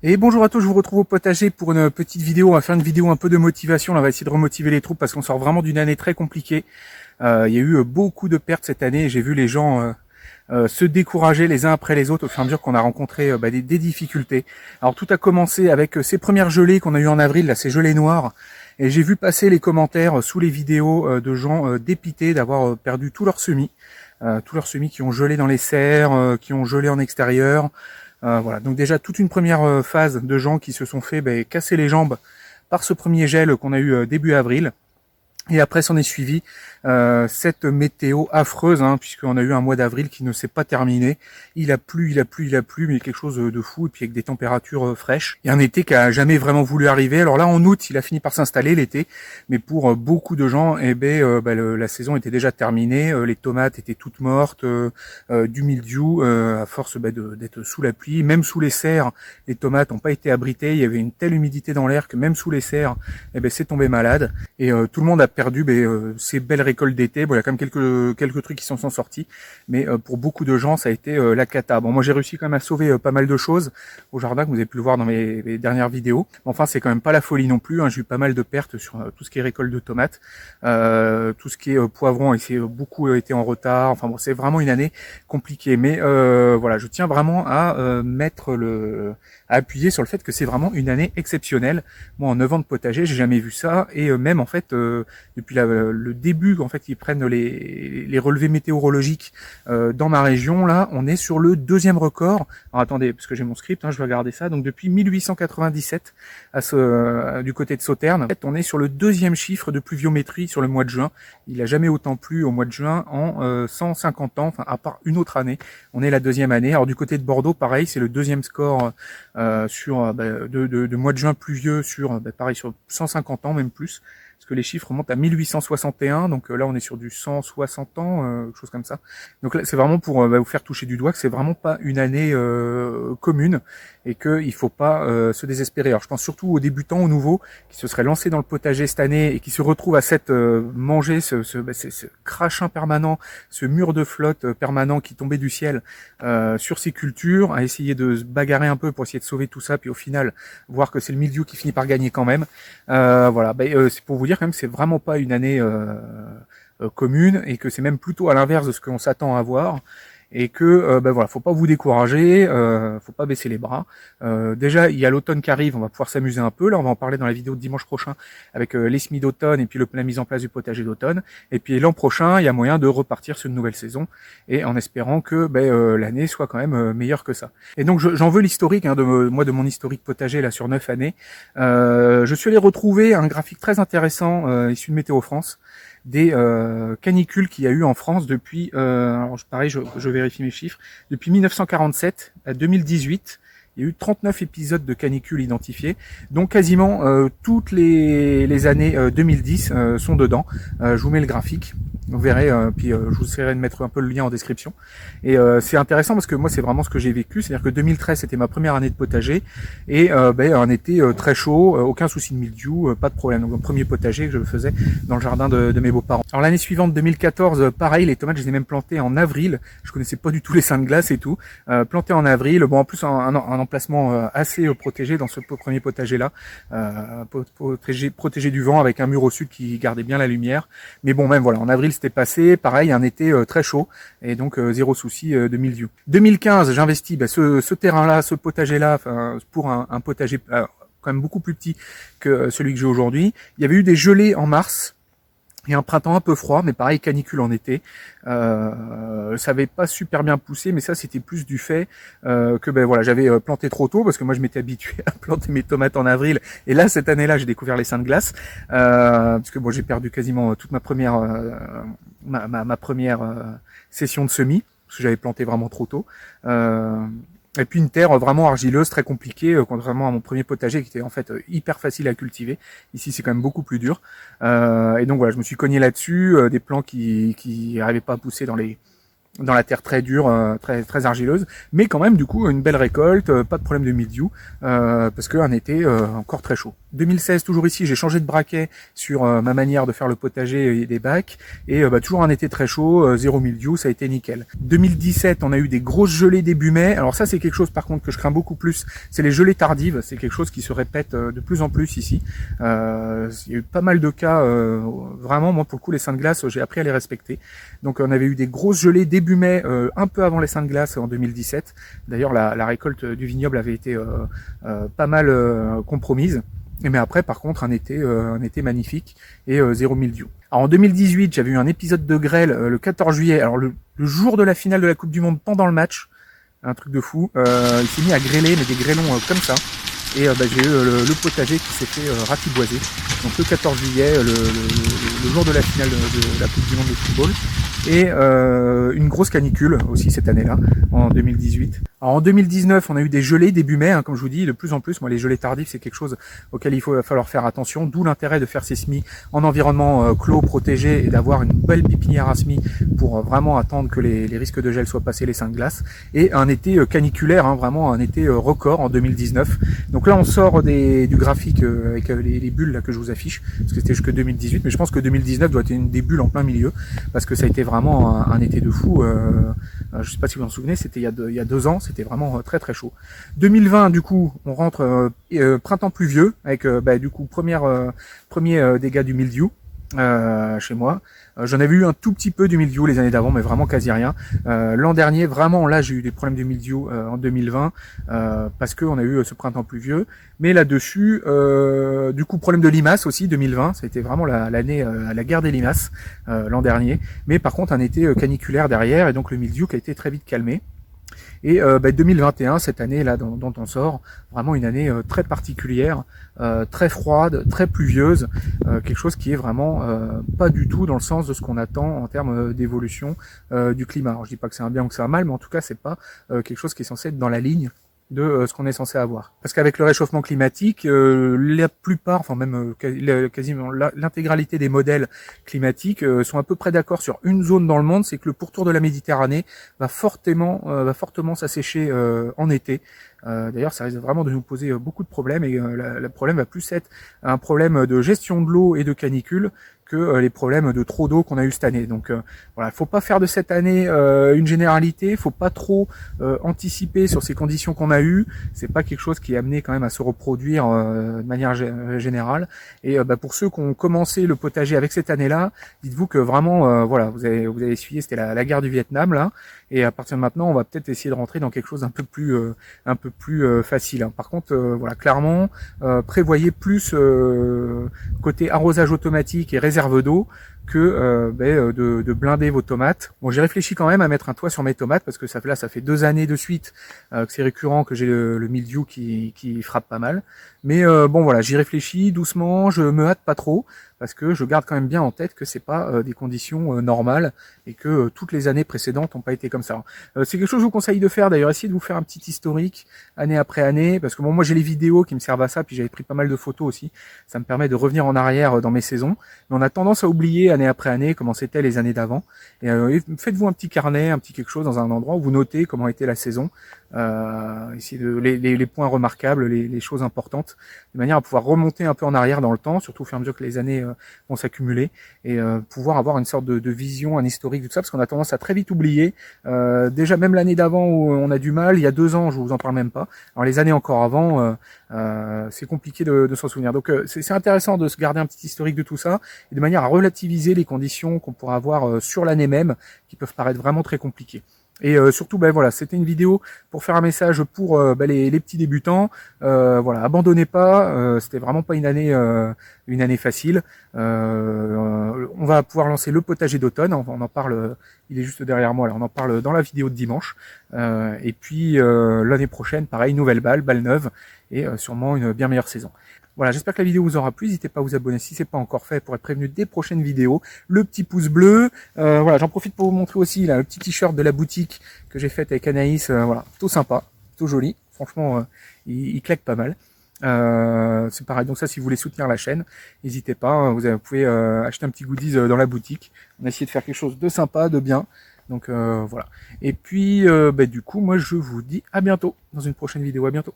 Et bonjour à tous, je vous retrouve au potager pour une petite vidéo. On va faire une vidéo un peu de motivation. Là, on va essayer de remotiver les troupes parce qu'on sort vraiment d'une année très compliquée. Il y a eu beaucoup de pertes cette année et j'ai vu les gens se décourager les uns après les autres au fur et à mesure qu'on a rencontré des difficultés. Alors tout a commencé avec ces premières gelées qu'on a eues en avril, là, ces gelées noires. Et j'ai vu passer les commentaires sous les vidéos de gens dépités d'avoir perdu tous leurs semis. Tous leurs semis qui ont gelé dans les serres, qui ont gelé en extérieur. Voilà, donc déjà toute une première phase de gens qui se sont fait casser les jambes par ce premier gel qu'on a eu début avril. Et après s'en est suivi cette météo affreuse, puisqu'on a eu un mois d'avril qui ne s'est pas terminé. Il a plu, mais quelque chose de fou, et puis avec des températures fraîches. Et un été qui a jamais vraiment voulu arriver. Alors là, en août, il a fini par s'installer l'été, mais pour beaucoup de gens, la saison était déjà terminée. Les tomates étaient toutes mortes, du mildiou, à force d'être sous la pluie. Même sous les serres, les tomates n'ont pas été abritées. Il y avait une telle humidité dans l'air que même sous les serres, c'est tombé malade. Et tout le monde a perdu ces belles récoltes d'été. Bon, il y a quand même quelques trucs qui s'en sont sortis, mais pour beaucoup de gens, ça a été la cata. Bon, moi j'ai réussi quand même à sauver pas mal de choses au jardin, que vous avez pu le voir dans mes dernières vidéos. Enfin, c'est quand même pas la folie non plus. J'ai eu pas mal de pertes sur tout ce qui est récolte de tomates, tout ce qui est poivron, et c'est beaucoup été en retard. Enfin bon, c'est vraiment une année compliquée. Mais voilà, je tiens vraiment à à appuyer sur le fait que c'est vraiment une année exceptionnelle. Moi, en 9 ans de potager, j'ai jamais vu ça, et même en fait, depuis le début, en fait, ils prennent les relevés météorologiques dans ma région. Là, on est sur le deuxième record. Alors attendez, parce que j'ai mon script, je vais regarder ça. Donc depuis 1897, du côté de Sauternes, en fait, on est sur le deuxième chiffre de pluviométrie sur le mois de juin. Il a jamais autant plu au mois de juin en 150 ans, enfin à part une autre année. On est la deuxième année. Alors du côté de Bordeaux, pareil, c'est le deuxième score de mois de juin pluvieux sur pareil sur 150 ans, même plus, parce que les chiffres remontent à 1861, donc là on est sur du 160 ans, quelque chose comme ça. Donc là c'est vraiment pour vous faire toucher du doigt que c'est vraiment pas une année commune, et qu'il faut pas se désespérer. Alors je pense surtout aux débutants, aux nouveaux qui se seraient lancés dans le potager cette année et qui se retrouvent à manger ce crachin permanent, ce mur de flotte permanent qui tombait du ciel sur ces cultures, à essayer de se bagarrer un peu pour essayer de sauver tout ça, puis au final voir que c'est le mildiou qui finit par gagner quand même. Voilà, c'est pour vous dire quand même que c'est vraiment pas une année commune, et que c'est même plutôt à l'inverse de ce qu'on s'attend à voir. Et que voilà, faut pas vous décourager, faut pas baisser les bras. Déjà, il y a l'automne qui arrive, on va pouvoir s'amuser un peu. Là, on va en parler dans la vidéo de dimanche prochain avec les semis d'automne et puis la mise en place du potager d'automne. Et puis l'an prochain, il y a moyen de repartir sur une nouvelle saison, et en espérant que l'année soit quand même meilleure que ça. Et donc j'en veux l'historique de mon historique potager là sur 9 années. Je suis allé retrouver un graphique très intéressant issu de Météo France, des canicules qu'il y a eu en France depuis, alors pareil, je vérifie mes chiffres, depuis 1947 à 2018. Il y a eu 39 épisodes de canicules identifiés, donc quasiment toutes les années 2010 sont dedans. Je vous mets le graphique, vous verrez, puis je vous essaierai de mettre un peu le lien en description. Et c'est intéressant parce que moi c'est vraiment ce que j'ai vécu, c'est-à-dire que 2013 c'était ma première année de potager, et un été très chaud, aucun souci de mildiou, pas de problème. Donc le premier potager que je faisais dans le jardin de mes beaux-parents. Alors l'année suivante, 2014, pareil, les tomates je les ai même plantées en avril, je connaissais pas du tout les seins de glace et tout, plantées en avril, bon en plus un emplacement assez protégé dans ce premier potager là, protégé du vent, avec un mur au sud qui gardait bien la lumière. Mais bon, même voilà, en avril c'était passé, pareil, un été très chaud, et donc zéro souci de mildiou. 2015, j'investis ce terrain-là, ce potager-là, pour un potager quand même beaucoup plus petit que celui que j'ai aujourd'hui. Il y avait eu des gelées en mars, et un printemps un peu froid, mais pareil, canicule en été. Ça avait pas super bien poussé, mais ça c'était plus du fait que voilà, j'avais planté trop tôt, parce que moi je m'étais habitué à planter mes tomates en avril, et là cette année-là j'ai découvert les seins de glace, parce que bon, j'ai perdu quasiment toute ma première ma première session de semis, parce que j'avais planté vraiment trop tôt. Et puis une terre vraiment argileuse, très compliquée, contrairement à mon premier potager qui était en fait hyper facile à cultiver. Ici c'est quand même beaucoup plus dur. Et donc voilà, je me suis cogné là-dessus, des plants qui n'arrivaient pas à pousser dans la terre très dure, très argileuse, mais quand même du coup une belle récolte, pas de problème de mildiou, parce qu'un été encore très chaud. 2016, toujours ici, j'ai changé de braquet sur ma manière de faire le potager et des bacs. Et toujours un été très chaud, zéro mildiou, ça a été nickel. 2017, on a eu des grosses gelées début mai. Alors ça, c'est quelque chose par contre que je crains beaucoup plus. C'est les gelées tardives. C'est quelque chose qui se répète de plus en plus ici. Il y a eu pas mal de cas. Vraiment, moi pour le coup, les seins de glace, j'ai appris à les respecter. Donc on avait eu des grosses gelées début mai, un peu avant les seins de glace en 2017. D'ailleurs, la récolte du vignoble avait été pas mal compromise. Mais après, par contre, un été magnifique et zéro mildiou. Alors en 2018, j'avais eu un épisode de grêle le 14 juillet. Alors le jour de la finale de la Coupe du Monde, pendant le match, un truc de fou. Il s'est mis à grêler, mais des grêlons comme ça. Et j'ai eu le potager qui s'est fait ratiboiser. Donc le 14 juillet, le jour de la finale de la Coupe du Monde de football. Et une grosse canicule aussi cette année-là, en 2018. Alors en 2019, on a eu des gelées début mai, comme je vous dis, de plus en plus. Moi, les gelées tardives, c'est quelque chose auquel il va falloir faire attention, d'où l'intérêt de faire ces semis en environnement clos, protégé, et d'avoir une belle pépinière à semis pour vraiment attendre que les risques de gel soient passés, les seins de glace. Et un été caniculaire, vraiment un été record en 2019. Donc là, on sort du graphique avec les bulles là que je vous affiche, parce que c'était jusque 2018, mais je pense que 2019 doit être une des bulles en plein milieu, parce que ça a été vraiment un été de fou. Je sais pas si vous vous en souvenez, c'était il y a 2 ans, c'était vraiment très très chaud. 2020, du coup, on rentre printemps pluvieux, avec du coup premier dégât du mildiou chez moi. J'en avais eu un tout petit peu du mildiou les années d'avant, mais vraiment quasi rien. L'an dernier, vraiment, là, j'ai eu des problèmes de mildiou en 2020, parce qu'on a eu ce printemps pluvieux. Mais là-dessus, du coup, problème de limaces aussi, 2020, ça a été vraiment l'année, la guerre des limaces l'an dernier. Mais par contre, un été caniculaire derrière, et donc le mildiou qui a été très vite calmé. Et 2021, cette année là dont on sort, vraiment une année très particulière, très froide, très pluvieuse, quelque chose qui est vraiment pas du tout dans le sens de ce qu'on attend en termes d'évolution du climat. Alors je dis pas que c'est un bien ou que c'est un mal, mais en tout cas c'est pas quelque chose qui est censé être dans la ligne de ce qu'on est censé avoir. Parce qu'avec le réchauffement climatique, la plupart, enfin même quasiment l'intégralité des modèles climatiques sont à peu près d'accord sur une zone dans le monde, c'est que le pourtour de la Méditerranée va fortement s'assécher en été. D'ailleurs, ça risque vraiment de nous poser beaucoup de problèmes, et le problème va plus être un problème de gestion de l'eau et de canicule que les problèmes de trop d'eau qu'on a eu cette année. Donc voilà, faut pas faire de cette année une généralité, faut pas trop anticiper sur ces conditions qu'on a eues. C'est pas quelque chose qui est amené quand même à se reproduire de manière générale. Et pour ceux qui ont commencé le potager avec cette année-là, dites-vous que vraiment voilà, vous avez essuyé, c'était la guerre du Vietnam là. Et à partir de maintenant, on va peut-être essayer de rentrer dans quelque chose d'un peu plus facile. Hein. Par contre, voilà, clairement, prévoyez plus côté arrosage automatique et réserve d'eau que de blinder vos tomates. Bon, j'ai réfléchi quand même à mettre un toit sur mes tomates parce que ça fait 2 années de suite que c'est récurrent, que j'ai le mildiou qui frappe pas mal. Mais bon voilà, j'y réfléchis doucement, je me hâte pas trop parce que je garde quand même bien en tête que c'est pas des conditions normales et que toutes les années précédentes n'ont pas été comme ça. C'est quelque chose que je vous conseille de faire d'ailleurs, essayez de vous faire un petit historique année après année, parce que bon, moi j'ai les vidéos qui me servent à ça, puis j'avais pris pas mal de photos aussi, ça me permet de revenir en arrière dans mes saisons, mais on a tendance à oublier année après année comment c'était les années d'avant. Et faites-vous un petit carnet, un petit quelque chose dans un endroit où vous notez comment était la saison, essayez les points remarquables, les choses importantes, de manière à pouvoir remonter un peu en arrière dans le temps, surtout au fur et à mesure que les années vont s'accumuler, et pouvoir avoir une sorte de vision, un historique de tout ça, parce qu'on a tendance à très vite oublier. Déjà même l'année d'avant où on a du mal, il y a 2 ans, je vous en parle même pas. Alors les années encore avant, c'est compliqué de s'en souvenir. Donc c'est intéressant de se garder un petit historique de tout ça, et de manière à relativiser les conditions qu'on pourra avoir sur l'année même, qui peuvent paraître vraiment très compliquées. Et surtout, voilà, c'était une vidéo pour faire un message pour les petits débutants. Voilà, abandonnez pas. C'était vraiment pas une année facile. On va pouvoir lancer le potager d'automne. On en parle. Il est juste derrière moi. Là, on en parle dans la vidéo de dimanche. Et puis l'année prochaine, pareil, nouvelle balle neuve, et sûrement une bien meilleure saison. Voilà, j'espère que la vidéo vous aura plu. N'hésitez pas à vous abonner si c'est pas encore fait pour être prévenu des prochaines vidéos. Le petit pouce bleu. Voilà, j'en profite pour vous montrer aussi là, le petit t-shirt de la boutique que j'ai fait avec Anaïs. Voilà, tout sympa, tout joli. Franchement, il claque pas mal. C'est pareil. Donc ça, si vous voulez soutenir la chaîne, n'hésitez pas. Vous pouvez acheter un petit goodies dans la boutique. On a essayé de faire quelque chose de sympa, de bien. Donc voilà. Et puis, du coup, moi, je vous dis à bientôt dans une prochaine vidéo. À bientôt.